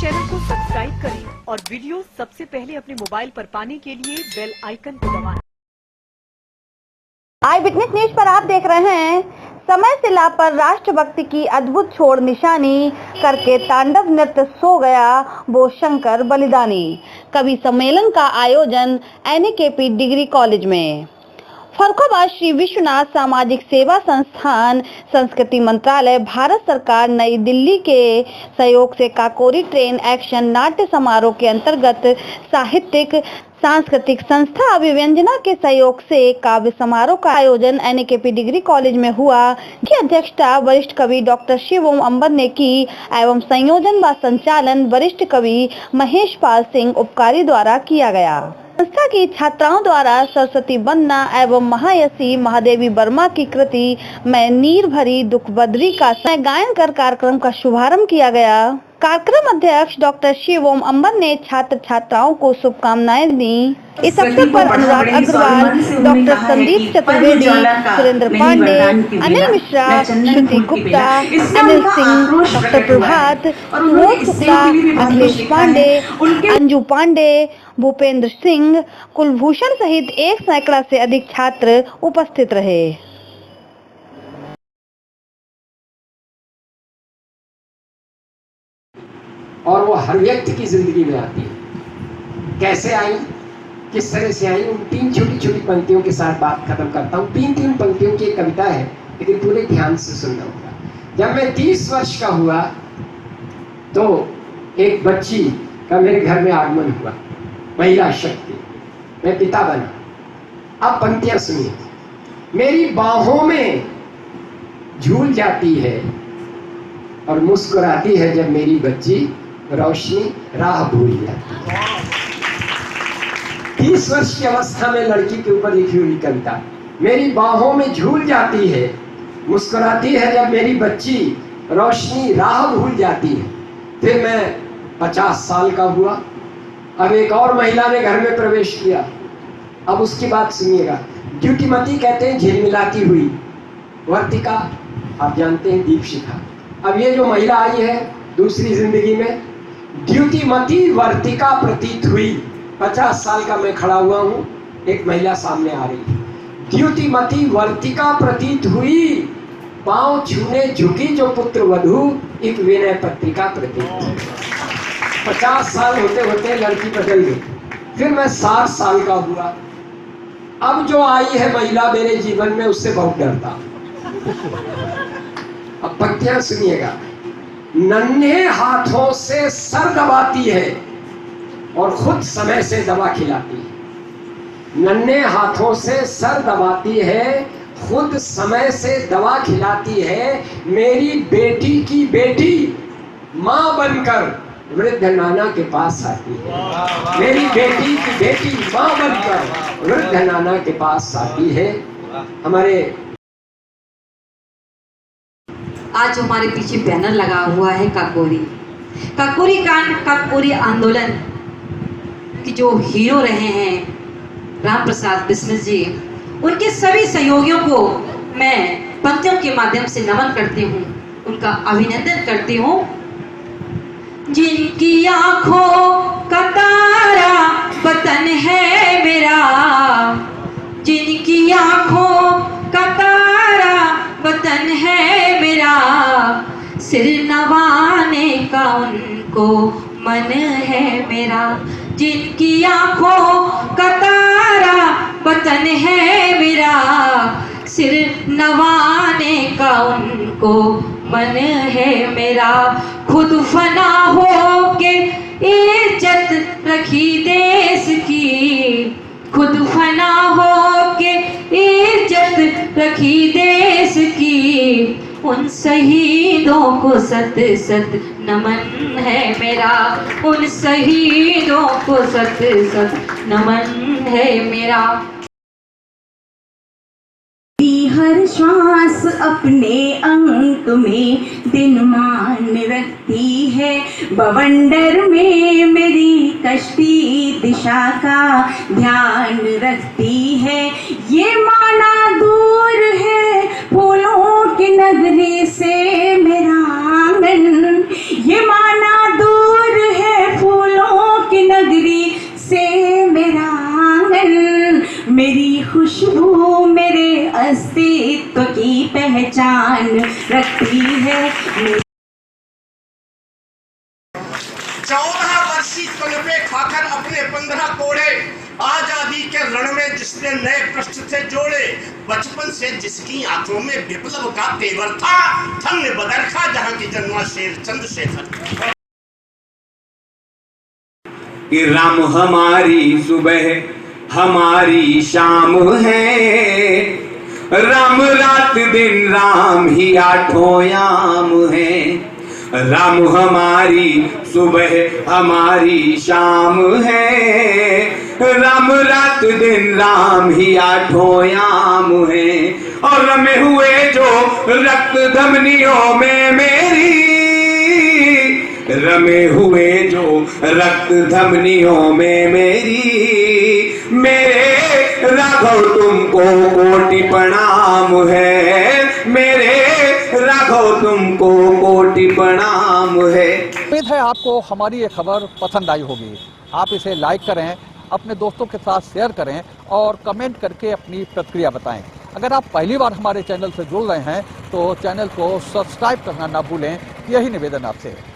Channel को subscribe करें और वीडियो सबसे पहले अपने मोबाइल पर पाने के लिए बेल आइकन को दबाएं। आई विटनेस न्यूज पर आप देख रहे हैं समय से लापर राष्ट्रभक्ति की अद्भुत छोड़ निशानी करके तांडव नृत्य सो गया वो शंकर बलिदानी। कवि सम्मेलन का आयोजन NAKP डिग्री कॉलेज में। फर्रुखाबाद श्री विश्वनाथ सामाजिक सेवा संस्थान, संस्कृति मंत्रालय, भारत सरकार, नई दिल्ली के सहयोग से काकोरी ट्रेन एक्शन नाट्य समारोह के अंतर्गत साहित्यिक सांस्कृतिक संस्था अभिव्यंजना के सहयोग से काव्य समारोह का आयोजन NAKP डिग्री कॉलेज में हुआ, की अध्यक्षता वरिष्ठ कवि डॉक्टर शिवोम अंबर ने की एवं संयोजन व संचालन वरिष्ठ कवि महेश पाल सिंह उपकारी द्वारा किया गया। संस्था की छात्राओं द्वारा सरस्वती वंदना एवं महायशी महादेवी वर्मा की कृति में नीर भरी दुख बद्री का गायन कर कार्यक्रम का शुभारंभ किया गया। कार्यक्रम अध्यक्ष डॉक्टर शिवोम अंबर ने छात्र छात्राओं को शुभकामनाएं दी। इस अवसर पर अनुराग अग्रवाल, डॉक्टर संदीप चतुर्वेदी, सुरेंद्र पांडे, अनिल मिश्रा, श्रुति गुप्ता, अनिल सिंह, डॉक्टर प्रभात, सुबोध शुक्ला, अखिलेश पांडे, अंजू पांडे, भूपेंद्र सिंह, कुलभूषण सहित 1 सैकड़ा से अधिक छात्र उपस्थित रहे। और वो हर व्यक्ति की जिंदगी में आती है। कैसे आई, किस तरह से आई, उन 3 छोटी छोटी पंक्तियों के साथ बात खत्म करता हूँ। 3 पंक्तियों की एक कविता है, लेकिन पूरे ध्यान से सुनना होगा। जब मैं 30 वर्ष का हुआ तो एक बच्ची का मेरे घर में आगमन हुआ, महिला शक्ति। मैं पिता बना। अब पंक्तियां सुनिए। मेरी बाहों में झूल जाती है और मुस्कुराती है जब मेरी बच्ची रोशनी राह भूल जाती है। 30 वर्ष की अवस्था में लड़की के ऊपर लिखी हुई कविता। मेरी बाहों में झूल जाती है, मुस्कुराती है जब मेरी बच्ची रोशनी राह भूल जाती है। फिर मैं 50 साल का हुआ। अब एक और महिला ने घर में प्रवेश किया। अब उसकी बात सुनिएगा। द्युतिमती कहते हैं झिलमिलाती हुई, वर्तिका आप जानते हैं दीपशिखा। अब ये जो महिला आई है दूसरी जिंदगी में, द्युतिमती वर्तिका प्रतीत हुई। 50 साल का मैं खड़ा हुआ हूँ, एक महिला सामने आ रही है। द्युतिमती वर्तिका प्रतीत हुई, पांव छूने झुकी जो पुत्र वधू, एक विनय पत्रिका प्रतीत हुई। 50 साल होते होते लड़की बदल गई। फिर मैं 60 साल का हुआ। अब जो आई है महिला मेरे जीवन में, उससे बहुत डरता। अब पंक्तियां सुनिएगा। नन्हे हाथों से सर दबाती है और खुद समय से दवा खिलाती है। नन्हे हाथों से सर दबाती है, खुद समय से दवा खिलाती है। मेरी बेटी की बेटी मां बनकर वृद्ध नाना के पास आती है। मेरी बेटी की बेटी मां बनकर वृद्ध नाना के पास आती है। हमारे आज हमारे पीछे बैनर लगा हुआ है काकोरी कांड, काकोरी आंदोलन की जो हीरो रहे हैं राम प्रसाद बिस्मिल जी, उनके सभी सहयोगियों को मैं पंक्तियों के माध्यम से नमन करती हूँ, उनका अभिनंदन करती हूँ। जिनकी आंखों का तारा वतन है मेरा, जिनकी आंखों का तारा वतन है मेरा, सिर नवाने का उनको मन है मेरा। जिनकी आंखों का तारा वतन है मेरा, सिर नवाने का उनको मन है मेरा। खुद फना हो के इज्जत रखी देश की, खुद फना हो के इज्जत रखी देश की, उन शहीदों को सत सत नमन है मेरा, उन शहीदों को सत सत नमन है मेरा। हर श्वास अपने अंक में दिन मान रखती है, बवंडर में मेरी कश्ती दिशा का ध्यान रखती है। ये माना दूर है फूलों की नगरी से मेरा आंगन, ये माना दूर पहचान रखती है। 14 वर्षीय तन पे खाकर अपने 15 कोड़े, आजादी के रण में जिसने नए पृष्ठ थे जोड़े, बचपन से जिसकी आंखों में विप्लव का तेवर था, धन्य बदरखा जहां की जन्मा शेर चंद्रशेखर। कि राम हमारी सुबह हमारी शाम है, राम रात दिन राम ही आठों याम है। राम हमारी सुबह हमारी शाम है, राम रात दिन राम ही आठों याम है। और रमे हुए जो रक्त धमनियों में मेरी, रमे हुए जो रक्त धमनियों में मेरी, मेरे राघव तुमको कोटि प्रणाम है, मेरे राघव तुमको कोटि प्रणाम है। उम्मीद है आपको हमारी ये खबर पसंद आई होगी। आप इसे लाइक करें, अपने दोस्तों के साथ शेयर करें और कमेंट करके अपनी प्रतिक्रिया बताएं। अगर आप पहली बार हमारे चैनल से जुड़ रहे हैं तो चैनल को सब्सक्राइब करना ना भूलें। यही निवेदन आपसे है।